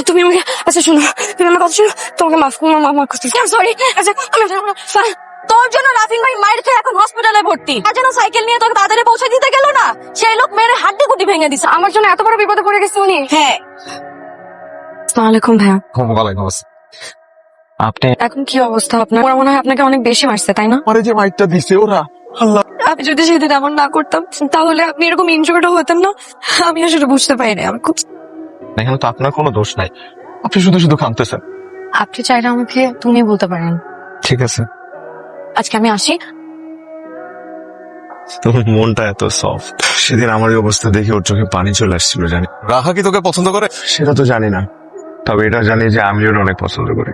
তুমি আমাকে আচ্ছা শোনো, তুমি আমার কথা শোনো, তোমাকে মাফ করতেছি, সরি। আচ্ছা আমি তোর জন্য রাফিন ভাই মায়ের খেয়ে এখন হসপিটালে ভর্তি। আর যেন সাইকেল নিয়ে তোকে তাড়াতাড়ি পৌঁছে দিতে গেল না, সেই লোক মেরে হাড্ডি গুটি ভেঙে দিছে। আমার জন্য এত বড় বিপদে পড়ে গেছে উনি। হ্যাঁ, আসসালামু আলাইকুম ভাইয়া। ওয়ালাইকুম আসসালাম। আপনি এখন কি অবস্থা আপনার? ওরা মনে হয় আপনাকে অনেক বেশি মারছে, তাই না? আমারে যে মাইকটা দিছে ওরা, আল্লাহ। আপনি যদি সেদিন এমন না করতাম তাহলে আপনি এরকম ইনজুর্ড হতেন না। আমি আসলে বুঝতে পারিনি। আমি খুব এখানে তো আপনার কোনো দোষ নাই, আপনি শুধু শুধু কাঁদতেছেন। আপনি চাইলে আমাকে তুমি বলতে পারেন। ঠিক আছে, আজকে আমি আসি। তোমার মনটা এত সফট। সেদিন আমার এই অবস্থা দেখে ওর চোখে পানি চলে আসছিল। জানি রাহা কি তোকে পছন্দ করে সেটা তো জানি না, তবে এটা জানি যে আমি ওর অনেক পছন্দ করি।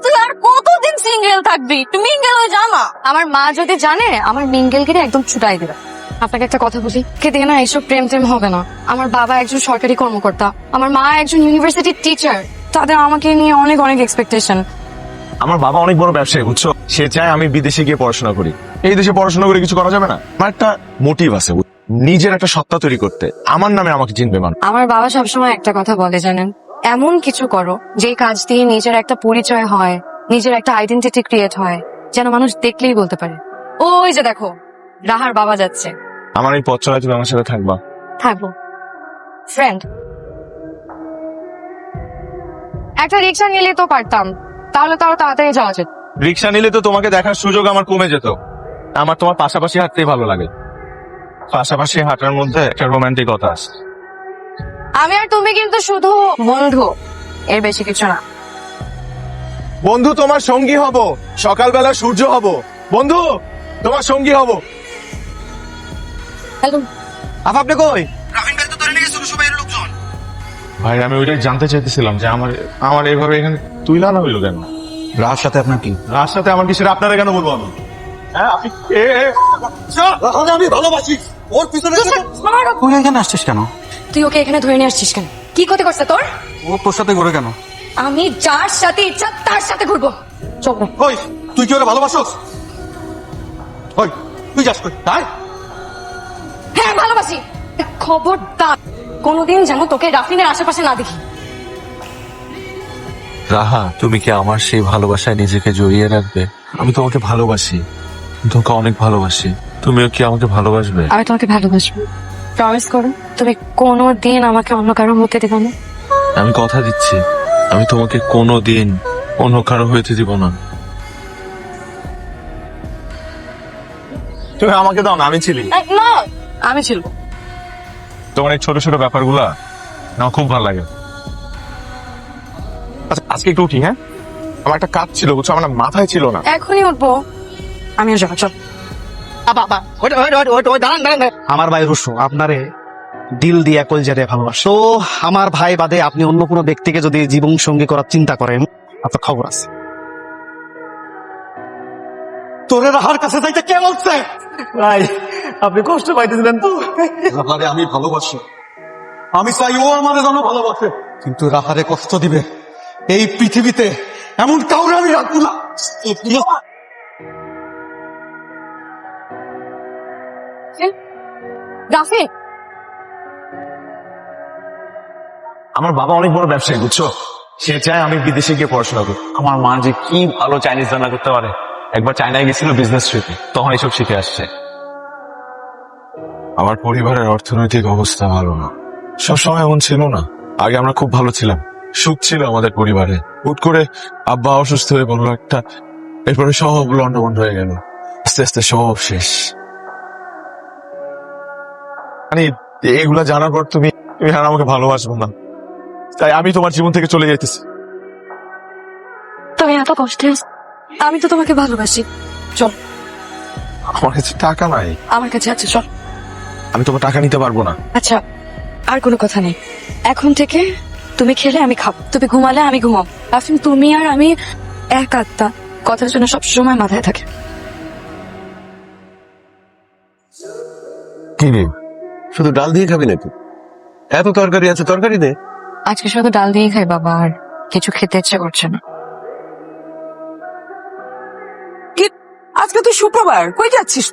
তুই আর কতদিন সিঙ্গেল থাকবি? তুমি মিঙ্গেল হয়ে যা না। আমার মা যদি জানে আমার মিঙ্গেলকে একদম ছুটাই দেবে। আপনাকে একটা কথা বলি, কে দিয়ে না এইসব প্রেম টেম হবে না। আমার বাবা একজন সরকারি কর্মকর্তা, আমার মা একজন ইউনিভার্সিটির টিচার। তাদের আমাকে নিয়ে অনেক অনেক এক্সপেকটেশন। আমার বাবা অনেক বড় ব্যবসায়ী, বুঝছো? সে চায় আমি বিদেশে গিয়ে পড়াশোনা করি। এই দেশে পড়াশোনা করে কিছু করা যাবে না? আমার একটা মোটিভ আছে, নিজের একটা সত্তা তৈরি করতে। আমার নামে আমাকে চিনবে মানুষ। আমার বাবা সবসময় একটা কথা বলে জানেন, এমন কিছু করো যে কাজ দিয়ে নিজের একটা পরিচয় হয়, নিজের একটা আইডেন্টিটি ক্রিয়েট হয়, যেন মানুষ দেখলেই বলতে পারে ওই যে দেখো রাহার বাবা যাচ্ছে। আমার এই পথ চলায় তুমি আমার সাথে থাকবা? থাকবো ফ্রেন্ড। একটা রিক্সা নিলে তো পারতাম, তাহলে তাও তাড়াতাড়ি যাওয়া যেত। রিক্সা নিলে তো তোমাকে দেখার সুযোগ আমার কমে যেত। আমার তোমার পাশাপাশি হাঁটতেই ভালো লাগে। পাশাপাশি হাঁটার মধ্যে একটা রোমান্টিকতা আছে। আমি আর তুমি কিন্তু শুধু বন্ধু, এর বেশি কিছু না। বন্ধু তোমার সঙ্গী হব, সকালবেলা সূর্য হব। বন্ধু তোমার সঙ্গী হব। হ্যালো আপনি কই? ভাই আমি ওইটাই জানতে চাইতেছিলাম যে আমার এইভাবে এখানে তুইলা না হইলো কেন? রাহার সাথে আপনার কি? রার সাথে আমার কিসের আপনারা কেন বলবো আমি? হ্যাঁ আপনি আমি ভালোবাসি ওর পিছনে। তুই এখানে আসছিস কেন? তুই ওকে এখানে ধরে নিয়ে আসছিস কেন? কি ক্ষতি করছে তোর? ও তোর সাথে ঘুরে কেন? আমি যার সাথে ইচ্ছা তার সাথে ঘুরবো। চল না। ওই তুই কি ওরা ভালোবাসোস? ওই তুই যাস কই? তাই হ্যাঁ ভালোবাসি। খবরদার কোনোদিন যেন তোকে রাফিনের আশেপাশে না দেখি। রাহা, তুমি কি আমার সেই ভালোবাসায় নিজেকে জড়িয়ে রাখবে? আমি তোমাকে ভালোবাসি, তোমাকে অনেক ভালোবাসি। তুমিও কি আমাকে ভালোবাসবে? আমি তোমাকে ভালোবাসবো, প্রমিস করো। তুমি কোনোদিন আমাকে অন্য কারো হতে দেবে না। আমি কথা দিচ্ছি, আমি তোমাকে কোনোদিন অন্য কারো হইতে দিব না। তুমি আমাকে দাও না, আমি ছিলি। না আমি ছিল। তোমার এই ছোট ছোট ব্যাপারগুলা আমার খুব ভালো লাগে। আচ্ছা আজকে একটু উঠি, হ্যাঁ? আমার একটা কাজ ছিল, বুঝছো? আমার না মাথায় ছিল না। এখনই উঠবো, আমিও যাবো। চল। আমার ভাই রুশো আপনারে দিল দিয়ে কলজারে ভালোবাসে। তো আমার ভাই বাদে আপনি অন্য কোনো ব্যক্তিকে যদি জীবন সঙ্গী করার চিন্তা করেন, আপনার খবর আছে। তোরে রাহার কাছে যাইতে কে বলছে? ভাই আপনি কষ্ট পাইতেছিলেন তো? রাহারে আমি ভালোবাসি, আমি চাই ও আমার জন্য ভালোবাসে, কিন্তু রাহারে কষ্ট দিবে এই পৃথিবীতে এমন কাউরে আমি রাখবো না। রাফি, আমার বাবা অনেক বড় ব্যবসায়ী, বুঝছো? সে চায় আমি বিদেশে গিয়ে পড়াশোনা করি। আমার মা যে কি ভালো চাইনিজ রান্না করতে পারে। একবার চায়নায় গেছিল বিজনেস ট্রিপে, তখন এইসব শিখে আসছে। আমার পরিবারের অর্থনৈতিক অবস্থা ভালো না, সবসময় এমন ছিল না। আগে আমরা খুব ভালো ছিলাম, সুখ ছিল আমাদের পরিবারে। হুট করে আব্বা অসুস্থ হয়ে বললো একটা, এরপরে সব লন্ডভন্ড হয়ে গেল। আস্তে আস্তে সব শেষ। মানে এগুলা জানার পর তুমি আর আমাকে ভালোবাসবো না, তাই আমি তোমার জীবন থেকে চলে যাইতেছি। তুমি এত কষ্টে আছো, আমি তো তোমাকে ভালোবাসি। চল। আমার কাছে টাকা নাই। আমার কাছে আছে, চল। আমি তোমার টাকা নিতে পারবো না। আচ্ছা আর কোনো কথা নেই, এখন থেকে তুমি খেলে আমি খাবো, তুমি ঘুমালে আমি ঘুমাবো। রাফিন তুমি আর আমি এক আত্মা, কথার জন্য সবসময় মাথায় থাকে। কি রে, শুধু ডাল দিয়ে খাবি নাকি? এত তরকারি আছে, তরকারি দে। আজকে শুধু ডাল দিয়ে খাই বাবা, আর কিছু খেতে ইচ্ছে করছে না। আজকে তুই শুক্রবার, কই যাচ্ছিস?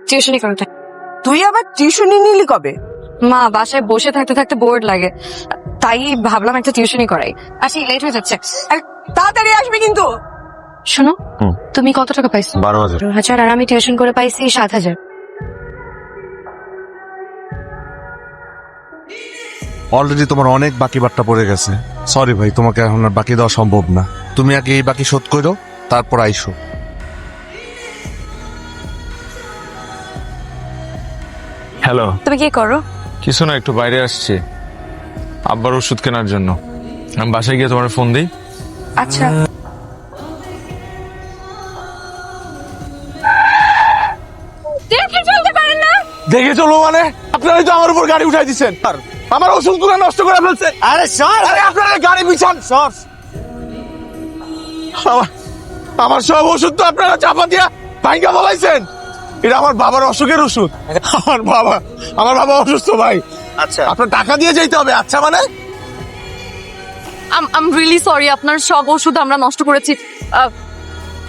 টিউশনি করতে। তুই আবার টিউশনি নিলি কবে? মা বাসায় বসে থাকতে থাকতে বোর্ড লাগে, তাই ভাবলাম একটা টিউশনই করাই। আচ্ছা লেট হয়ে যাচ্ছে, আর তাড়াতাড়ি আসবে কিন্তু। শোনো, তুমি কত টাকা পাইছো? 12,000। 12,000, আর আমি টিউশন করে পাইছি 7,000। অলরেডি তোমার অনেক বাকি বাট্টা পড়ে গেছে। সরি ভাই, তোমাকে এখন আর বাকি দেওয়া সম্ভব না। তুমি আগে এই বাকি শোধ করো, তারপর আইসো। হ্যালো, তুমি কি করো? কিছু না, একটু বাইরে আসছি আব্বার ওষুধ কেনার জন্য। আমি বাসায় গিয়ে তোমার ফোন দিই। আচ্ছা, দেখে চলতে পারেন না? দেখে চলো মানে? আপনারাই তো আমার উপর গাড়ি উঠাই দিচ্ছেন, আমার ওষুধগুলো নষ্ট করে ফেলছে। আরে সর, আরে আপনারা গাড়ি পিছান, সর। আমার সব ওষুধ তো আপনারা চাপা দিয়া ভাইঙ্গা বলাইছেন। এটা আমার বাবার অসুখের ওষুধ। আমার বাবা অসুস্থ ভাই। আচ্ছা, আপনার টাকা দিয়ে যেতে হবে। আচ্ছা মানে আম রিয়েলি সরি, আপনার সব ওষুধ আমরা নষ্ট করেছি।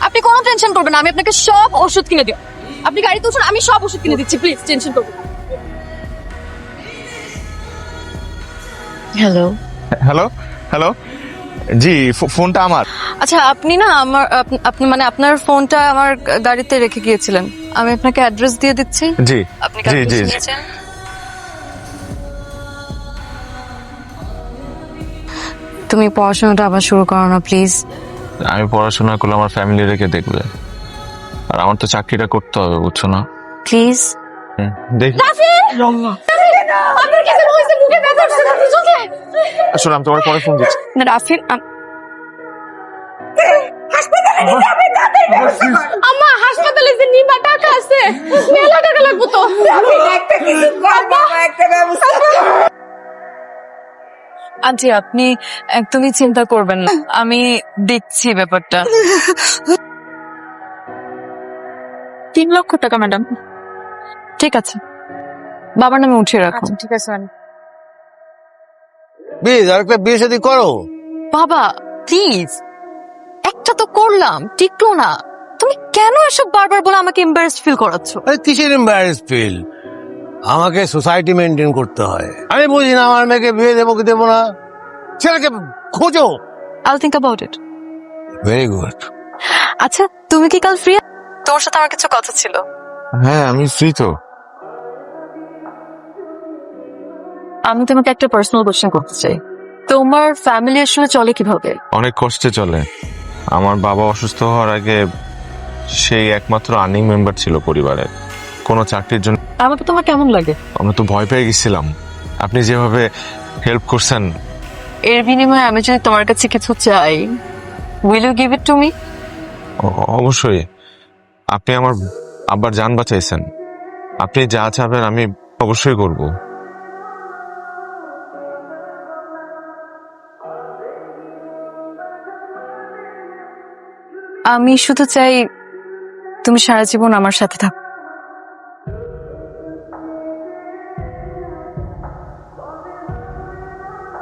আপনি কোনো টেনশন করবেন না, আমি আপনাকে সব ওষুধ কিনে দিই। আপনি গাড়িতে উঠুন, আমি সব ওষুধ কিনে দিচ্ছি, প্লিজ টেনশন করবেন না। হ্যালো। হ্যালো হ্যালো, জি ফোনটা আমার। আচ্ছা, আপনি না আমার আপনি মানে আপনার ফোনটা আমার গাড়িতে রেখে গিয়েছিলেন। আমি আপনাকে অ্যাড্রেস দিয়ে দিচ্ছি। জি আপনি জি জি জি। নিয়েছেন? তুমি পড়াশোনাটা আবার শুরু করো না প্লিজ। আমি পড়াশোনা করলে আমার ফ্যামিলি রেখে দেখবে, আর আমার তো চাকরিটা করতে হবে, বুঝছো না? প্লিজ। দেখি আপনার কি হয়েছে? মুখে ব্যথা হচ্ছে, আপনি চলছে? শোনো, আমি তোমার পরে ফোন দিচ্ছি। না রাফিন, আম্মা হাসপাতালে যে নিবা টাকা আছে, মেলা টাকা লাগবে তো। আন্টি, আপনি একদমই চিন্তা করবেন না, আমি দেখছি ব্যাপারটা। 3 লক্ষ টাকা ম্যাডাম। ঠিক আছে, বাবার নামে উঠিয়ে রাখুন। ঠিক আছে। প্লিজ আরেকটা বিয়ে শাদী করো। বাবা প্লিজ, একটা তো করলাম, টিকলো না। তুমি কেন এসব বারবার বলে আমাকে এম্বারেস ফিল করাচ্ছ? আরে কিসের এম্বারেস ফিল? আমাকে সোসাইটি মেনটেন করতে হয়। আমি বুঝি না আমার মেয়েকে বিয়ে দেবো কি দেবো না। ছেলেকে খোঁজো। I'll think about it. Very good. আচ্ছা, তুমি কি কাল ফ্রি? তোমার সাথে আমার কিছু কথা ছিল। হ্যাঁ, আমি ফ্রি তো। আমি তোমাকে একটা পার্সোনাল কোশ্চেন করতে চাই। তোমার ফ্যামিলি আসলে চলে কিভাবে? অনেক কষ্টে চলে। আমার বাবা অসুস্থ হওয়ার আগে সেই একমাত্র আর্নিং মেম্বার ছিল পরিবারের। কোনো চাকরির জন্য আমাকে তোমার কেমন লাগে? আমরা তো ভয় পেয়ে গেছিলাম। আপনি যেভাবে হেল্প করছেন, এর বিনিময়ে আমি যদি তোমার কাছে কিছু চাই, will you give it to me? অবশ্যই। আপনি আমার আব্বার জান বাঁচাইছেন, আপনি যা চাবেন আমি অবশ্যই করব। আমি শুধু চাই তুমি সারা জীবন আমার সাথে থাকো।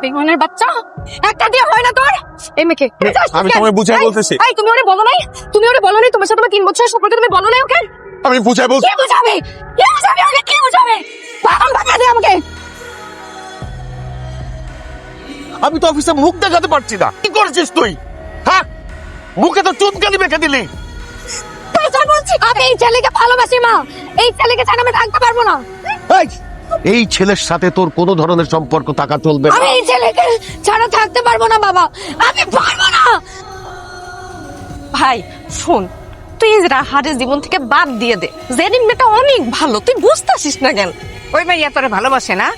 বেগুনের বাচ্চা, একটা দিয়ে হয় না তোর? এই মেয়েকে আমি তোমায় বুঝাই বলতেছি। এই, তুমি ওরে বলো নাই? তোমার সাথে আমার 3 বছরের সম্পর্ক, তুমি বলো নাই ওকে? আমি বুঝাই বলছি। কে বুঝাবে? ওকে কে বুঝাবে? বাধা দে আমাকে। আমি তো অফিসে মুখ দেখাতে পারছি না। কি করেছিস তুই? হ্যাঁ, মুখে তো চুনকালি মেখে দিলি। আমি এই ছেলেকে ভালোবাসি মা, এই ছেলেকে ছাড়া আমি থাকতে পারবো না। এই ছেলের সাথে তোর কোনো ধরনের সম্পর্ক থাকা চলবে না। আমি এই ছেলেকে ছাড়া থাকতে পারবো না বাবা, আমি পারবো না। ভাই শোন, তুই রাহারের জীবন থেকে বাদ দিয়ে দে। জেরিন মেয়েটা অনেক ভালো, তুই বুঝতেছিস না কেন? ওই মাইয়া তোরে ভালোবাসে না?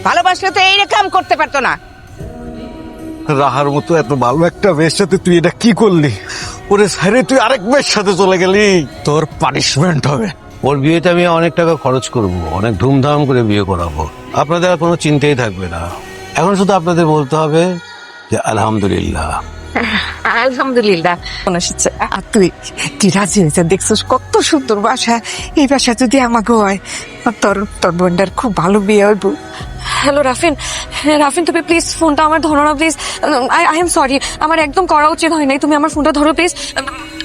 ভালোবাসলে তো এই কাম করতে পারতো না। রাহার মতো এত ভালো একটা মেয়ের সাথে তুই এটা কি করলি? ওরে সাইরে তুই আরেক মেয়ের সাথে চলে গেলি, তোর পানিশমেন্ট হবে। ওর বিয়েতে আমি অনেক টাকা খরচ করব, অনেক ধুমধাম করে বিয়ে করাবো। আপনাদের আর কোনো চিন্তাই থাকবে না। এখন শুধু আপনাদের বলতে হবে যে আলহামদুলিল্লাহ। আলহামদুলিল্লাহ। আর তুই রাজি হয়েছে, দেখছিস কত সুন্দর বাসা। এই বাসা যদি আমাকে হয়, তোর বোনটার খুব ভালো বিয়ে হইব। হ্যালো রাফিন, রাফিন তুমি প্লিজ ফোনটা আমার ধরো না প্লিজ। আই এম সরি, আমার একদম করা উচিত হয় নাই। তুমি আমার ফোনটা ধরো প্লিজ।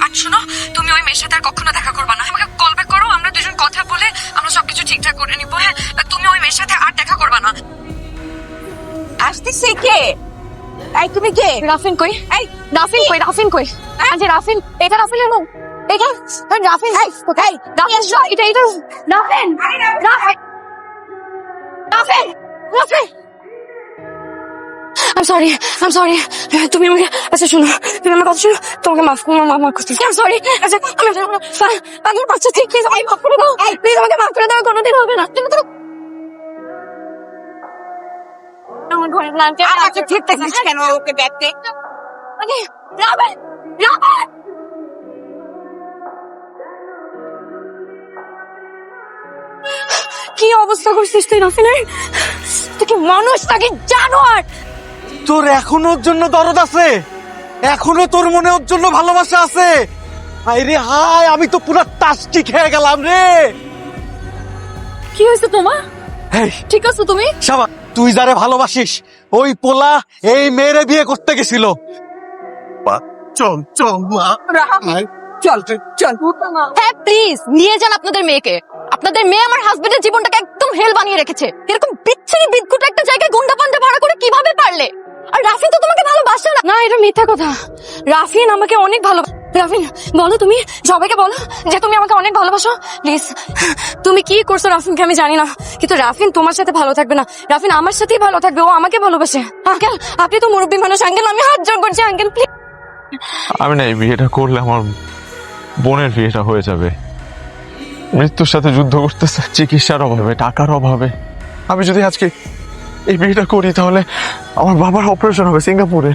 আর শোনো, তুমি ওই মেয়ের সাথে আর কখনো দেখা করবা না। আমাকে কল ব্যাক করো, আমরা দুজন কথা বলে আমরা সবকিছু ঠিকঠাক করে নিবো। হ্যাঁ, তুমি ওই মেয়ের সাথে আর দেখা করবা না। আসতেছে কে? এই তুমি কে? রাফিন কই? এই রাফিন কই? রাফিন কই? আজ রাফিন, এটা রাফিনের রুম। এটা রাফিন, এই রাফিন, এটা রাফিন, রাফিন, রাফিন, রাফিন। I'm sorry. তুমি আমাকে, আচ্ছা শোনো, তুমি আমার কথা শোনো, তোমাকে মাফ করছি। I'm sorry. আচ্ছা আমি পাগল বাচ্চা ঠিক, প্লিজ আমাকে মাফ করে দাও, প্লিজ আমাকে মাফ করে দাও, কোনোদিন হবে না। তুমি তো আমার ঘরে প্ল্যানকে আচ্ছা ঠিক থাকিস কেন ওকে দেখতে? মানে রাফিন, রাফিন। কি অবস্থা করছিস তুই রাফিনের? তুই কি মানুষ নাকি জানোয়ার? তোর এখনো ওর জন্য দরদ আছে, এখনো তোর মনে ওর জন্য ভালোবাসা আছে। আরে হাই, আমি তো পুরো টাস্টি খেয়ে গেলাম রে। কি হয়েছে তোমার? এই ঠিক আছে তুমি? শাবা, তুই যারে ভালোবাসিস ওই পোলা এই মেয়েরে বিয়ে করতে গেছিল। চল চল মা, চল চল। হ্যাঁ প্লিজ নিয়ে যান আপনাদের মেয়েকে। আপনাদের মেয়ে আমার হাজবেন্ডের জীবনটাকে একদম হেল বানিয়ে রেখেছে। এরকম বিচ্ছিরি বিদঘুটে একটা জায়গায় গুন্ডা পান্ডা ভাড়া করে কিভাবে পারলে? আর রাফিন তো তোমাকে ভালোবাসে না। না, এটা মিথ্যা কথা। রাফিন আমাকে অনেক ভালো। রাফিন বলো, তুমি সবাইকে বলো যে তুমি আমাকে অনেক ভালোবাসো প্লিজ। তুমি কি করছো রাফিনকে আমি জানি না, কিন্তু রাফিন তোমার সাথে ভালো থাকবে না, রাফিন আমার সাথেই ভালো থাকবে, ও আমাকে ভালোবাসে। আঙ্কেল আপনি তো মুরব্বী মানুষ, আঙ্কেল আমি হাত জোড় করছি, আঙ্কেল প্লিজ। আমি না এই বিয়েটা করলে আমার বোনের বিয়েটা হয়ে যাবে। মৃত্যুর সাথে যুদ্ধ করতেছে, চিকিৎসার অভাবে, টাকার অভাবে। আমি যদি আজকে এই বিয়েটা করি তাহলে আমার বাবার অপারেশন হবে সিঙ্গাপুরে।